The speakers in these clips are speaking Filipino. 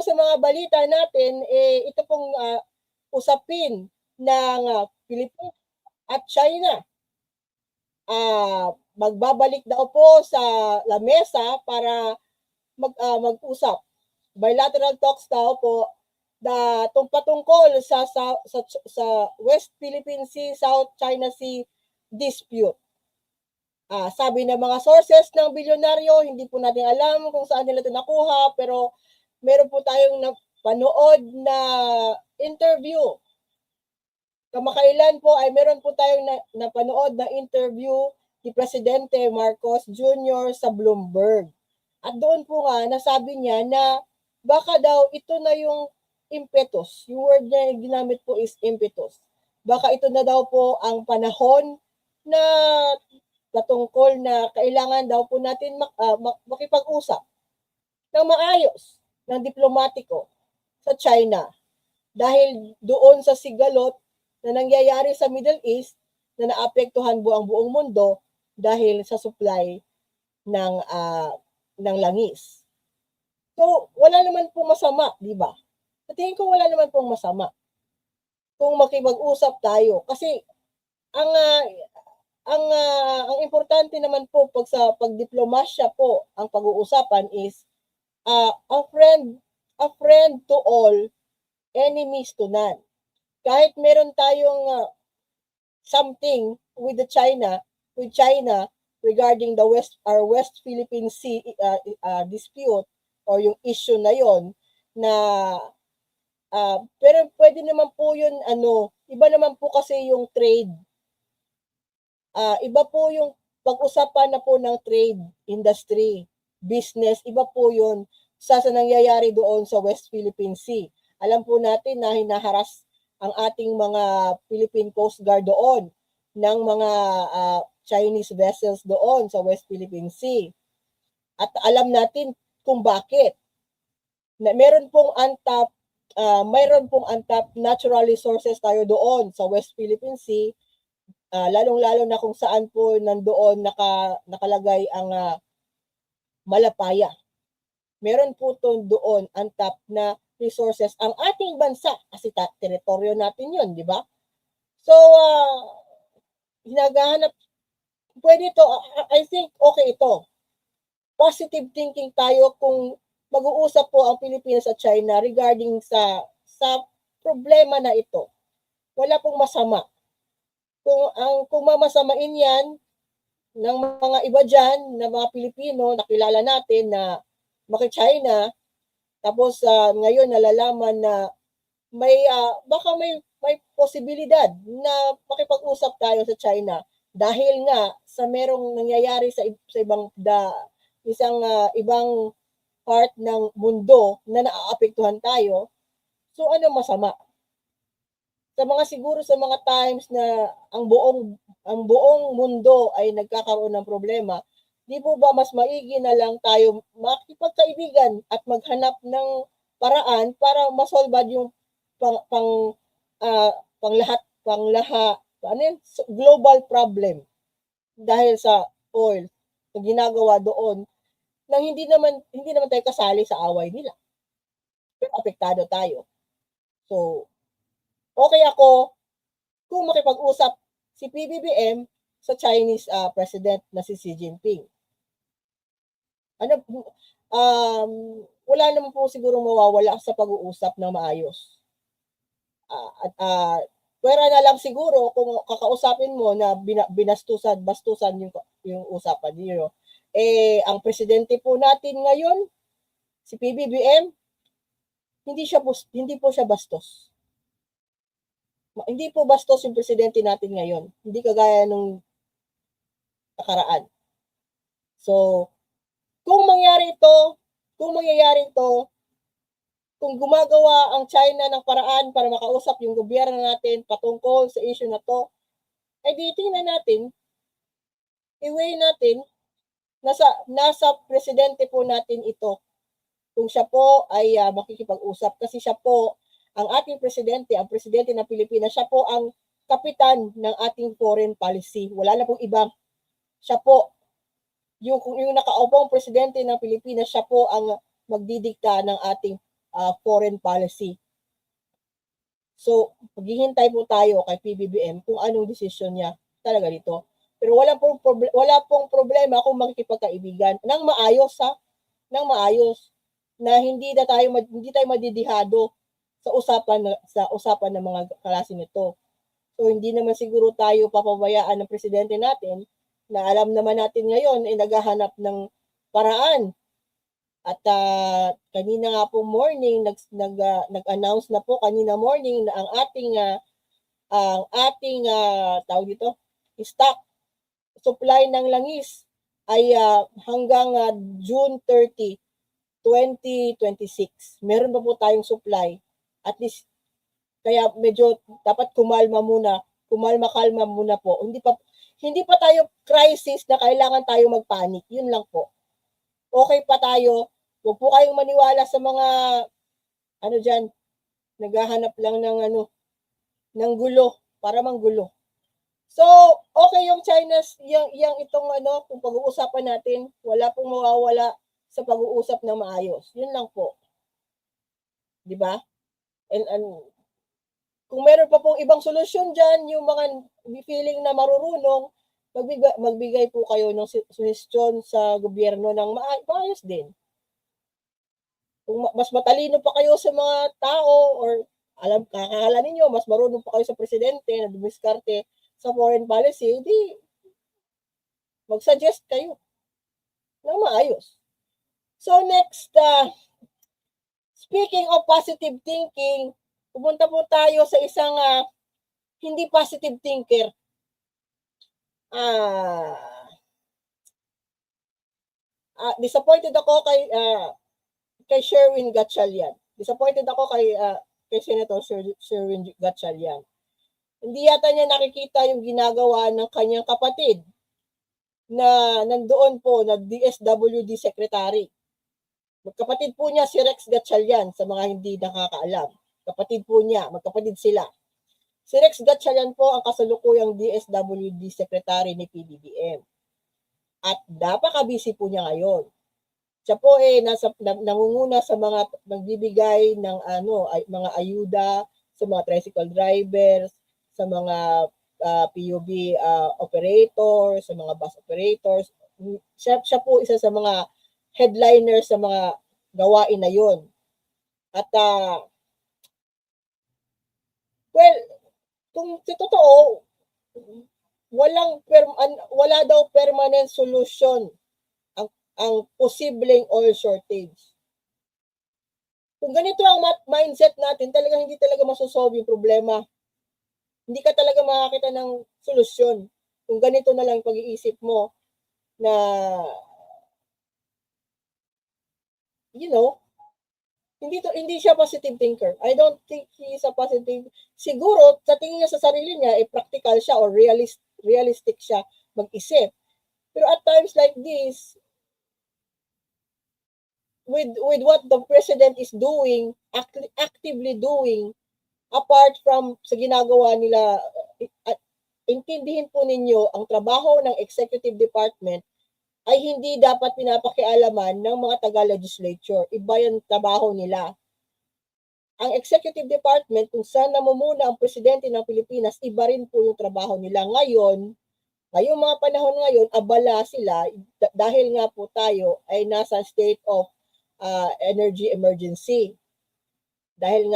po sa mga balita natin, ito pong usapin ng Pilipinas at China. Magbabalik daw po sa lamesa para mag-usap. Bilateral talks daw po patungkol sa West Philippine Sea, South China Sea dispute. Sabi ng mga sources ng bilyonaryo, hindi po natin alam kung saan nila ito nakuha, pero meron po tayong napanood na interview. Kamakailan po ay meron po tayong napanood na interview ni Presidente Marcos Jr. sa Bloomberg. At doon po nga, nasabi niya na baka daw ito na yung impetus. Yung word na ginamit po is impetus. Baka ito na daw po ang panahon na patungkol na kailangan daw po natin makipag-usap ng maayos, ng diplomatiko sa China. Dahil doon sa sigalot na nangyayari sa Middle East na naapektuhan ang buong mundo dahil sa supply ng langis. So, wala naman pong masama, di ba? Sa tingin ko wala naman pong masama kung makipag-usap tayo. Kasi ang importante naman po pagdiplomasya po ang pag-uusapan is a friend to all, enemies to none. Kahit meron tayong something with China regarding our West Philippine Sea dispute or yung issue na yon na pero pwede naman po yun iba naman po kasi yung trade. Iba po yung pag-usapan na po ng trade industry, business, iba po yun sa nangyayari doon sa West Philippine Sea. Alam po natin na hinaharas ang ating mga Philippine Coast Guard doon ng mga Chinese vessels doon sa West Philippine Sea. At alam natin kung bakit. Mayroon pong untapped natural resources tayo doon sa West Philippine Sea. Lalong-lalo na kung saan po nandoon nakalagay ang Malapaya. Meron po doon untapped na resources ang ating bansa kasi teritoryo natin yun, di ba? So, hinagahanap, pwede ito, I think okay ito. Positive thinking tayo kung mag-uusap po ang Pilipinas at China regarding sa problema na ito. Wala pong masama. Kung mamasamain yan ng mga iba dyan, na mga Pilipino, nakilala natin na maki-China, tapos ngayon nalalaman na baka may posibilidad na makipag-usap tayo sa China dahil nga sa merong nangyayari sa ibang part ng mundo na naaapektuhan tayo. So ano masama? Sa mga times na ang buong mundo ay nagkakaroon ng problema, di po ba mas maigi na lang tayo makipagkaibigan at maghanap ng paraan para masolve yung global problem dahil sa oil na ginagawa doon nang hindi naman tayo kasali sa away nila. Pero apektado tayo. So, okay ako kung makipag-usap si PBBM sa Chinese President na si Xi Jinping. Wala naman po siguro mawawala sa pag-uusap ng maayos. Pwera na lang siguro kung kakausapin mo na bastusan yung usapan niyo. Ang presidente po natin ngayon, si PBBM, hindi po siya bastos. Hindi po bastos yung presidente natin ngayon. Hindi kagaya nung nakaraan. So, kung mangyayari ito, kung gumagawa ang China ng paraan para makausap yung gobyerno natin patungkol sa issue na to, di tingnan natin, i-weigh natin, nasa presidente po natin ito. Kung siya po ay makikipag-usap kasi siya po ang ating presidente, ang presidente ng Pilipinas, siya po ang kapitan ng ating foreign policy. Wala na pong iba. Siya po, yung nakaupong presidente ng Pilipinas, siya po ang magdidikta ng ating foreign policy. So, maghihintay po tayo kay PBBM kung anong desisyon niya talaga dito. Pero wala pong problema kung makikipagkaibigan ng maayos ng maayos na hindi tayo madidihado sa usapan ng mga klase nito. So hindi naman siguro tayo papabayaan ng presidente natin na alam naman natin ngayon ay naghahanap ng paraan. At kanina nga po morning nag-announce na po kanina morning na ang ating tawag dito stock supply ng langis ay hanggang June 30, 2026. Meron pa po tayong supply. At least kaya medyo dapat kumalma muna po. Hindi pa tayo crisis na kailangan tayo magpanic. Yun lang po. Okay pa tayo. Huwag po kayong maniwala sa mga diyan, naghahanap lang ng gulo para manggulo. So, okay yung China's yung itong kung pag-uusapan natin, wala pong mawawala sa pag-uusap na maayos. Yun lang po. 'Di ba? And kung meron pa pong ibang solusyon diyan, yung mga feeling na marurunong, magbigay po kayo ng suggestion sa gobyerno ng maayos din. Kung mas matalino pa kayo sa mga tao or kakakala ninyo, mas marunong pa kayo sa presidente na dumiskarte sa foreign policy, hindi mag-suggest kayo ng maayos. So next, speaking of positive thinking, pumunta po tayo sa isang hindi positive thinker. Disappointed ako kay Sherwin Gatchalian. Disappointed ako kay Senator Sherwin Gatchalian. Hindi yata niya nakikita yung ginagawa ng kanyang kapatid na nandoon po na DSWD Secretary. Magkapatid po niya si Rex Gatchalian sa mga hindi nakakaalam. Kapatid po niya, magkapatid sila. Si Rex Gatchalian po ang kasalukuyang DSWD Secretary ni PBBM. At napaka-busy po niya ngayon. Siya po nangunguna sa mga magbibigay ng mga ayuda sa mga tricycle drivers, sa mga PUB operators, sa mga bus operators. Siya po isa sa mga headliners sa mga gawain na yon. At well, kung totoo, wala daw permanent solution ang posibleng oil shortage. Kung ganito ang mindset natin, talagang hindi talaga masosolve yung problema. Hindi ka talaga makakita ng solusyon. Kung ganito na lang pag-iisip mo na, hindi siya positive thinker. I don't think he is a positive. Siguro, sa tingin niya sa sarili niya, practical siya or realistic siya mag-isip. Pero at times like this, with what the president is doing, actively doing, apart from sa ginagawa nila, intindihin po ninyo, ang trabaho ng executive department ay hindi dapat pinapakialaman ng mga taga-legislature. Iba yung trabaho nila. Ang executive department, kung saan namumuna ang presidente ng Pilipinas, iba rin po yung trabaho nila. Ngayong mga panahon ngayon, abala sila dahil nga po tayo ay nasa state of energy emergency. Dahil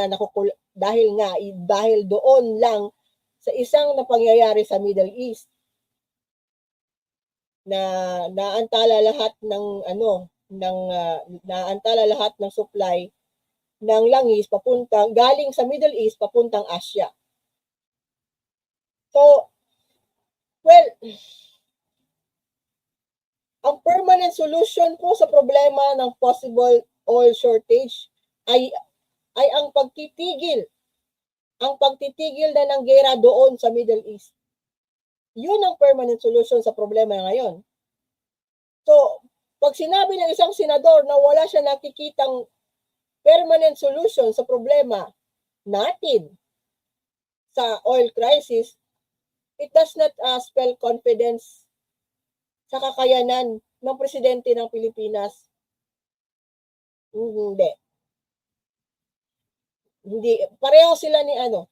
doon lang sa isang napangyayari sa Middle East na naantala lahat ng supply ng langis galing sa Middle East papuntang Asia. So, well, ang permanent solution po sa problema ng possible oil shortage ay ang pagtitigil na ng gera doon sa Middle East. Yun ang permanent solution sa problema ngayon. So, pag sinabi ng isang senador na wala siya nakikitang permanent solution sa problema natin sa oil crisis, it does not spell confidence sa kakayanan ng presidente ng Pilipinas. Hindi. hindi, pareho sila ni ano,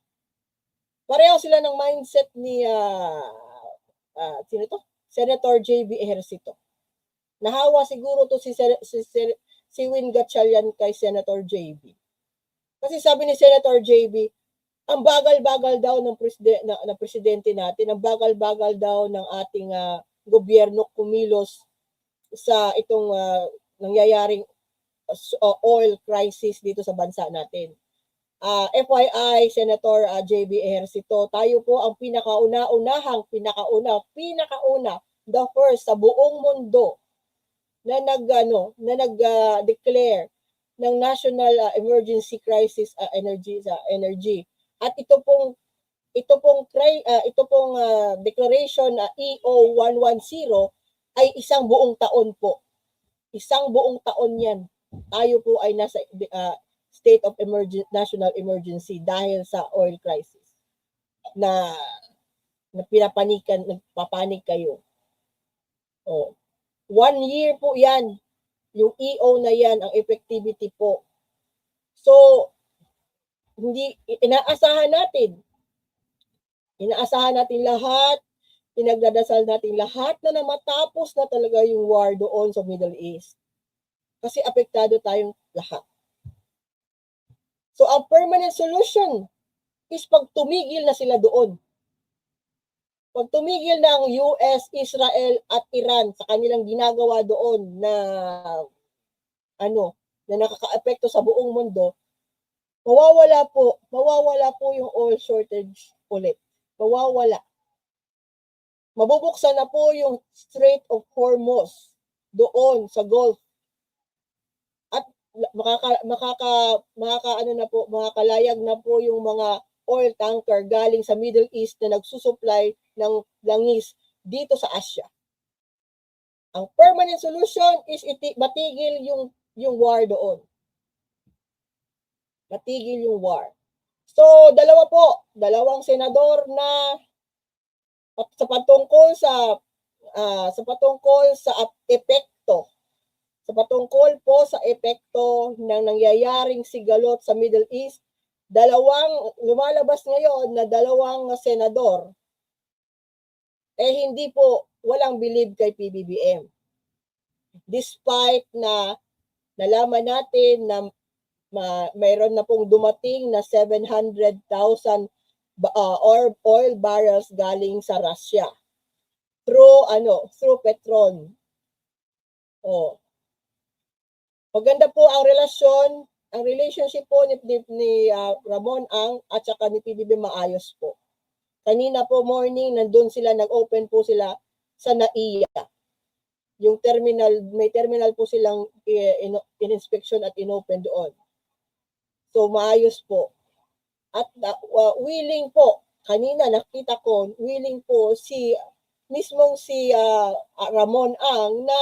pareho sila ng mindset ni sino to? Senator JB Ejercito. Nahawa siguro to si Win Gatchalian kay Senator JB. Kasi sabi ni Senator JB, ang bagal-bagal daw ng presidente natin, ang bagal-bagal daw ng ating gobyerno kumilos sa itong nangyayaring oil crisis dito sa bansa natin. FYI, Senator JB Ejercito, tayo po ang pinakauna, the first sa buong mundo na nag-declare ng national emergency crisis energy. At ito pong declaration EO 110 ay isang buong taon po. Isang buong taon 'yan. Tayo po ay nasa state of national emergency dahil sa oil crisis na nagpapanik kayo. 1 year po 'yan. Yung EO na 'yan, ang effectivity po. So, hindi inaasahan natin lahat, pinagdadasal natin lahat na matapos na talaga yung war doon sa Middle East. Kasi apektado tayong lahat. So, ang permanent solution is pag tumigil na sila doon. Pag tumigil ng US, Israel at Iran sa kanilang ginagawa doon na nakakaapekto sa buong mundo, mawawala po yung oil shortage ulit. Mawawala. Mabubuksan na po yung Strait of Hormuz doon sa Gulf. At makakalayag na po yung mga oil tanker galing sa Middle East na nagsusupply ng langis dito sa Asia. Ang permanent solution is matigil yung war doon. Matigil yung war. So, dalawang senador na sa patungkol sa epekto ng nangyayaring sigalot sa Middle East, lumalabas ngayon na dalawang senador hindi po walang believe kay PBBM. Despite na nalaman natin na mayroon na pong dumating na 700,000 oil barrels galing sa Russia through Petron. Maganda po ang relationship po ni Ramon Ang at saka ni PBBM maayos po. Kanina po morning nag-open po sila sa NAIA. Yung may terminal po silang in-inspection at in-open doon. So, maayos po. At willing po, kanina nakita ko, willing po si Ramon Ang na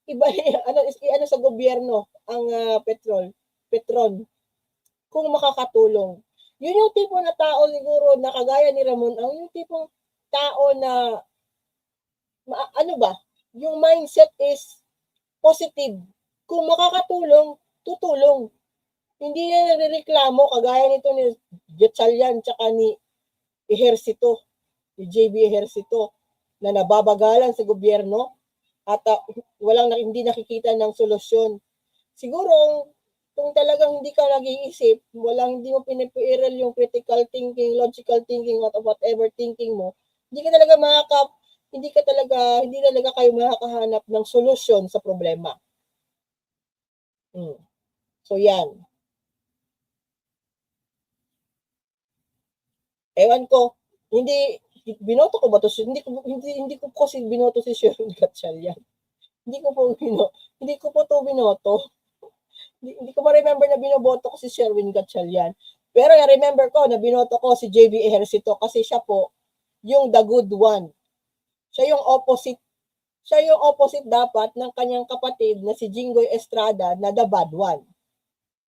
iba sa gobyerno ang Petron kung makakatulong. Yun yung tipo na tao siguro na kagaya ni Ramon Ang, yung tipong tao na yung mindset is positive. Kung makakatulong, tutulong. Hindi na nagreklamo kagaya nito ni Gatchalian tsaka ni JB Ejercito na nababagalan sa gobyerno at hindi nakikita ng solusyon. Siguro kung talagang hindi ka nag-iisip, hindi mo pinipiral yung critical thinking, logical thinking, whatever thinking mo, hindi talaga kayo makakahanap ng solusyon sa problema. So yan. Ewan ko, binoto ko ba to? Hindi ko kasi binoto si Sherwin Gatchalian. Hindi ko po to binoto. Hindi ko ma-remember na binoboto ko si Sherwin Gatchalian. Pero na-remember ko na binoto ko si JB Ejercito kasi siya po yung the good one. Siya yung opposite dapat ng kanyang kapatid na si Jinggoy Estrada na the bad one.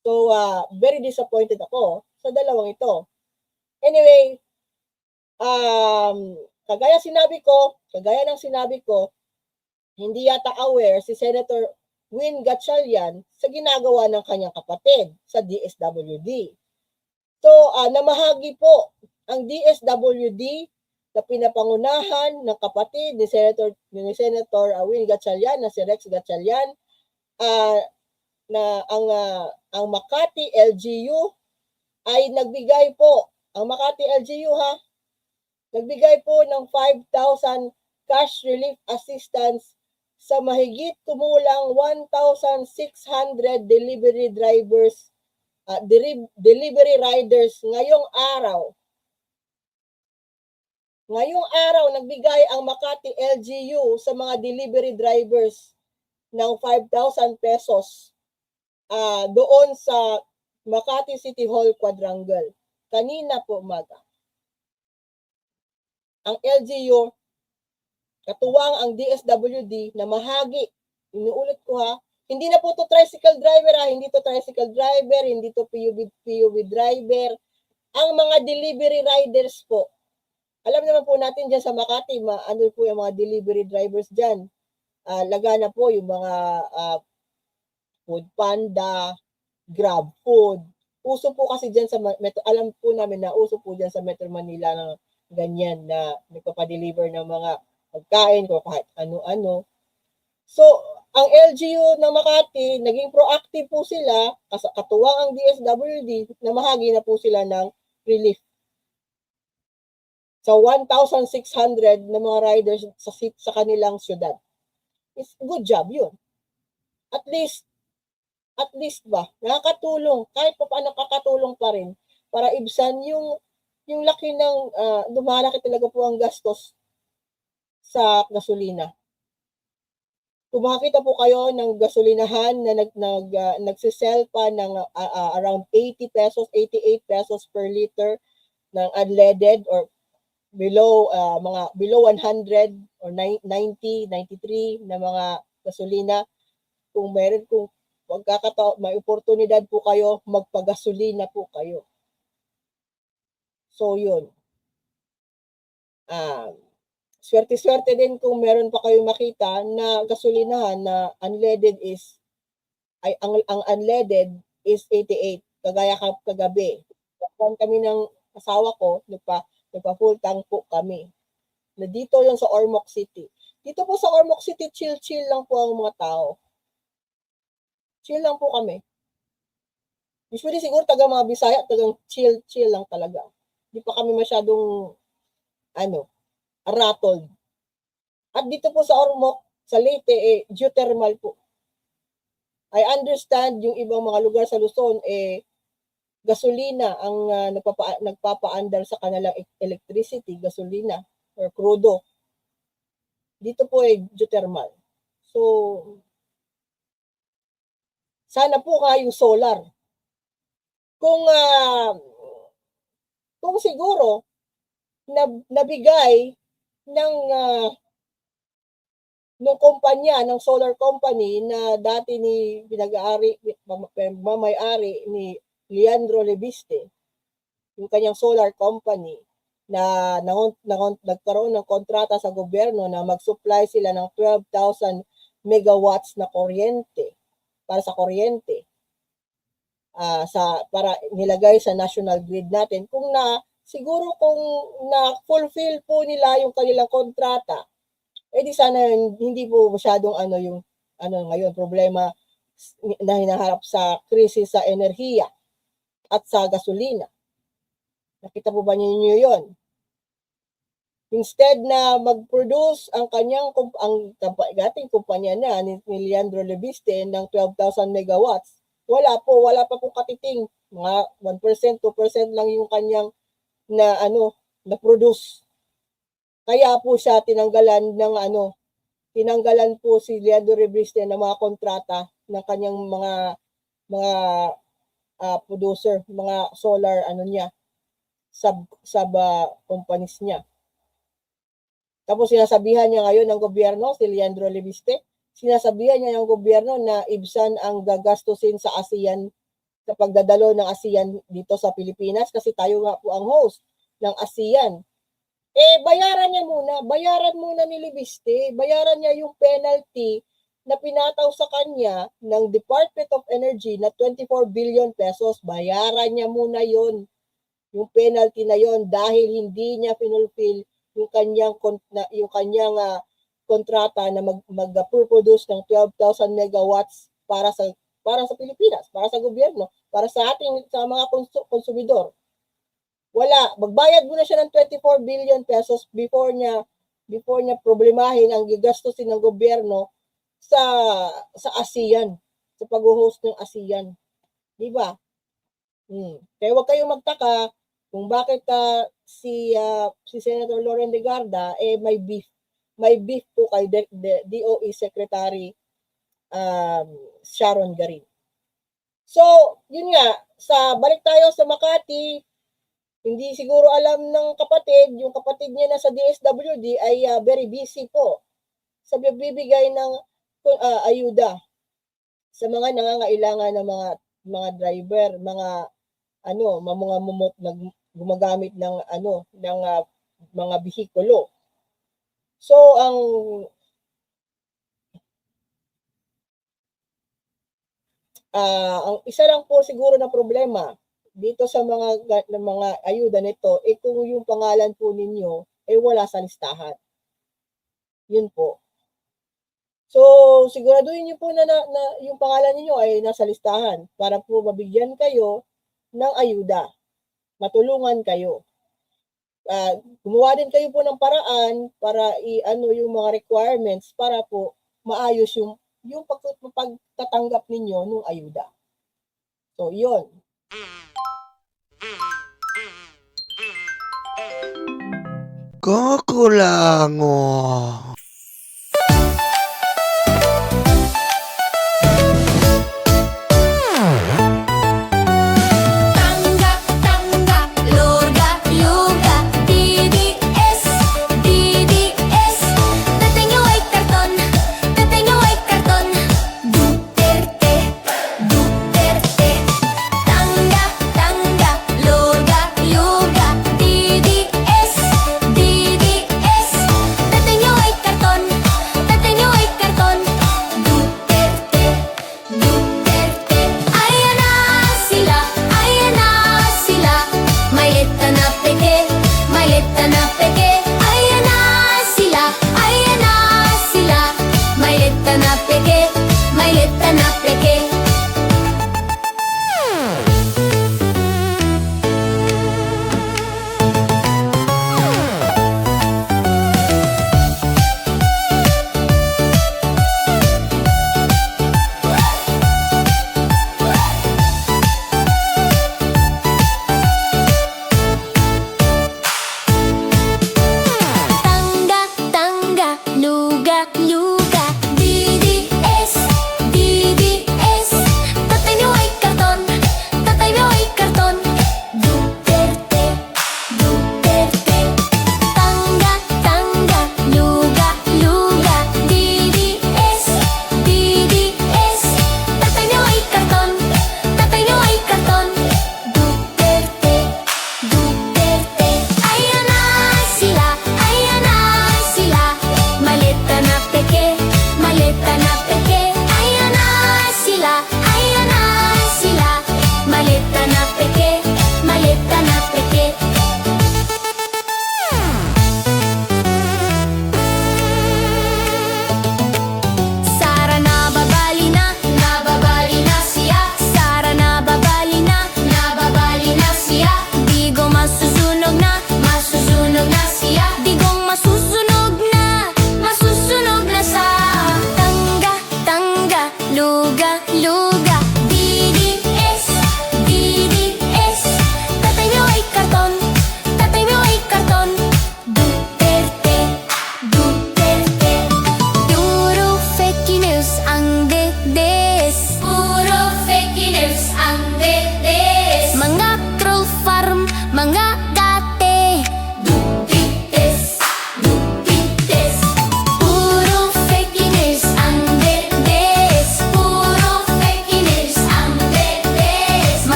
So, very disappointed ako sa dalawang ito. Anyway, kagaya ng sinabi ko, hindi yata aware si Senator Win Gatchalian sa ginagawa ng kanyang kapatid sa DSWD. So, namahagi po ang DSWD na pinapangunahan ng kapatid ni Senator Win Gatchalian na si Rex Gatchalian, na ang Makati LGU ay nagbigay po, ang Makati LGU nagbigay po ng 5,000 cash relief assistance sa mahigit kumulang 1,600 delivery drivers, delivery riders ngayong araw. Ngayong araw, nagbigay ang Makati LGU sa mga delivery drivers ng 5,000 pesos doon sa Makati City Hall Quadrangle. Kanina po umaga. Ang LGU, katuwang ang DSWD na mahagi, inuulit ko hindi na po to tricycle driver hindi to tricycle driver, hindi to PUV driver. Ang mga delivery riders po, alam naman po natin dyan sa Makati, ano po yung mga delivery drivers dyan. Lagana po yung mga Food Panda, Grab Food. Uso po kasi dyan sa Metro, alam po namin na uso po dyan sa Metro Manila ng ganyan na nagpapadeliver ng mga pagkain o kahit ano-ano. So, ang LGU ng Makati, naging proactive po sila, katuwang ang DSWD, na mahagi na po sila ng relief sa 1,600 na mga riders sa kanilang syudad. It's good job yun. At least ba, nakakatulong, kahit pa paano nakakatulong pa rin para ibsan yung laki ng, lumalaki talaga po ang gastos sa gasolina. Kung makakita po kayo ng gasolinahan na nagsisell pa ng around 80 pesos, 88 pesos per liter ng unleaded or below 100 or 90, 93 na mga gasolina, kung may oportunidad po kayo, magpagasolina po kayo. So yun. Swerte-swerte din kung meron pa kayong makita na gasolinahan na unleaded ang unleaded is 88, kagaya kagabi. Kami ng asawa ko, nagpa-full tank po kami. Na dito yung sa Ormoc City. Dito po sa Ormoc City, chill lang po ang mga tao. Chill lang po kami. Usually siguro taga mga Bisaya, tagang chill lang talaga. Hindi pa kami masyadong rattled. At dito po sa Ormoc, sa Leyte, geothermal po. I understand yung ibang mga lugar sa Luzon, gasolina ang nagpapaandar sa kanilang electricity, gasolina or crudo. Dito po geothermal. So, sana po yung solar. Kung siguro nabigay ng kumpanya, ng solar company na dati ni mamayari ni Leandro Lebiste, yung kanyang solar company, na nagkaroon ng kontrata sa gobyerno na mag-supply sila ng 12,000 megawatts na kuryente para sa kuryente para nilagay sa national grid natin. Kung na-fulfill po nila yung kanilang kontrata, di sana hindi po masyadong ngayon problema na hinaharap sa krisis sa enerhiya at sa gasolina. Nakita po ba niyo yun? Instead na mag-produce ang dating kumpanya na ni Leandro Lebiste ng 12,000 megawatts, wala pa po katiting, mga 1%, 2% lang yung kanyang na produce. Kaya po siya tinanggalan po si Leandro Lebiste ng mga kontrata ng kanyang mga producer, mga solar sub companies niya. Tapos sinasabihan niya ngayon ng gobyerno, si Leandro Lebiste, sinasabihan niya ng gobyerno na ibsan ang gagastusin sa ASEAN, sa pagdadalo ng ASEAN dito sa Pilipinas, kasi tayo nga po ang host ng ASEAN. Bayaran muna ni Lebiste, bayaran niya yung penalty na pinataw sa kanya ng Department of Energy na 24 billion pesos, bayaran niya muna yon. yung penalty na yon dahil hindi niya finulfill yung kanyang kontrata na mag-produce ng 12,000 megawatts para sa Pilipinas, para sa gobyerno, para sa mga konsumidor. Wala, magbayad muna siya ng 24 billion pesos before niya problemahin ang gigastusin ng gobyerno sa ASEAN, sa pag-host ng ASEAN. Di ba? Kaya huwag kayong magtaka kung bakit si Senator Loren Legarda may beef po kay DOE Secretary Sharon Garin. So, yun nga, balik tayo sa Makati, hindi siguro alam ng yung kapatid niya na sa DSWD ay very busy po sa bibigay ng ayuda sa mga nangangailangan ng mga driver, mga gumagamit ng mga bihikulo. So ang isa lang po siguro na problema dito sa mga ayuda nito kung yung pangalan po ninyo ay wala sa listahan. Yun po. So siguraduhin niyo po na yung pangalan niyo ay nasa listahan para po mabigyan kayo ng ayuda. Matulungan kayo. Gumawa din kayo po ng paraan para yung mga requirements para po maayos yung pagtatanggap ninyo ng ayuda. So, yun. Kukulango.